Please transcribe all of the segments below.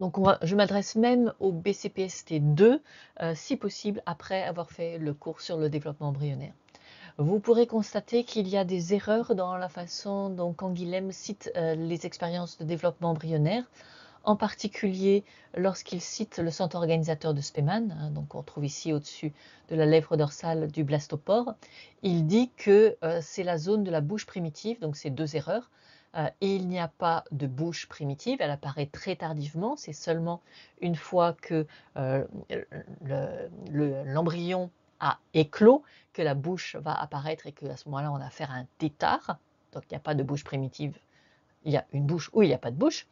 Donc je m'adresse même au BCPST2, si possible, après avoir fait le cours sur le développement embryonnaire. Vous pourrez constater qu'il y a des erreurs dans la façon dont Canguilhem cite les expériences de développement embryonnaire, en particulier lorsqu'il cite le centre organisateur de Spemann, hein, donc on trouve ici au-dessus de la lèvre dorsale du blastopore. Il dit que c'est la zone de la bouche primitive, donc c'est deux erreurs. Et il n'y a pas de bouche primitive, elle apparaît très tardivement, c'est seulement une fois que l'embryon a éclos que la bouche va apparaître et qu'à ce moment-là on a affaire à un tétard, donc il n'y a pas de bouche primitive, il y a une bouche ou il n'y a pas de bouche.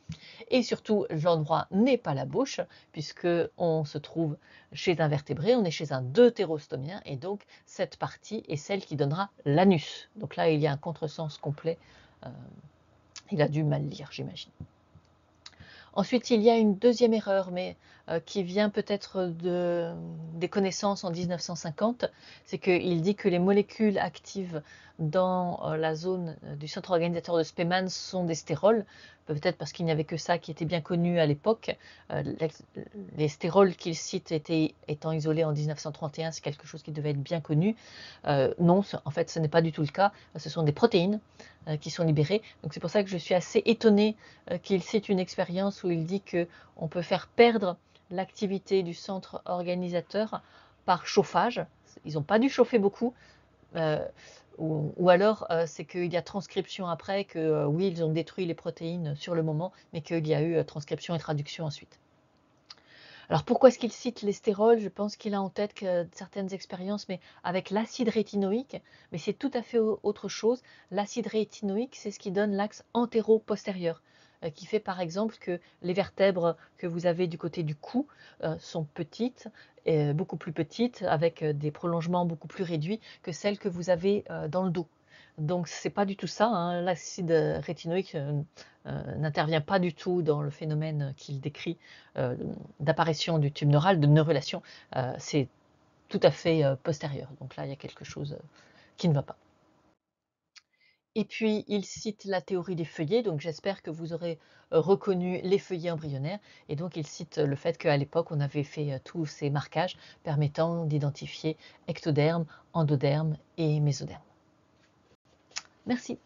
Et surtout, l'endroit n'est pas la bouche, puisqu'on se trouve chez un vertébré, on est chez un deutérostomien, et donc cette partie est celle qui donnera l'anus. Donc là, il y a un contresens complet. Il a dû mal lire, j'imagine. Ensuite, il y a une deuxième erreur, mais qui vient peut-être des connaissances en 1950, c'est qu'il dit que les molécules actives dans la zone du centre organisateur de Spemann sont des stérols, peut-être parce qu'il n'y avait que ça qui était bien connu à l'époque. Les stérols qu'il cite étant isolés en 1931, c'est quelque chose qui devait être bien connu. Non, en fait, ce n'est pas du tout le cas. Ce sont des protéines qui sont libérées. Donc c'est pour ça que je suis assez étonnée qu'il cite une expérience où il dit qu'on peut faire perdre l'activité du centre organisateur par chauffage. Ils n'ont pas dû chauffer beaucoup. Ou alors c'est qu'il y a transcription après, que oui, ils ont détruit les protéines sur le moment, mais qu'il y a eu transcription et traduction ensuite. Alors pourquoi est-ce qu'il cite les stérols? Je pense qu'il a en tête que certaines expériences, mais avec l'acide rétinoïque, mais c'est tout à fait autre chose. L'acide rétinoïque, c'est ce qui donne l'axe antéro-postérieur, qui fait par exemple que les vertèbres que vous avez du côté du cou sont petites, beaucoup plus petites, avec des prolongements beaucoup plus réduits que celles que vous avez dans le dos. Donc c'est pas du tout ça, hein. L'acide rétinoïque n'intervient pas du tout dans le phénomène qu'il décrit d'apparition du tube neural, de neurulation. C'est tout à fait postérieur. Donc là, il y a quelque chose qui ne va pas. Et puis, il cite la théorie des feuillets, donc j'espère que vous aurez reconnu les feuillets embryonnaires. Et donc, il cite le fait qu'à l'époque, on avait fait tous ces marquages permettant d'identifier ectoderme, endoderme et mésoderme. Merci.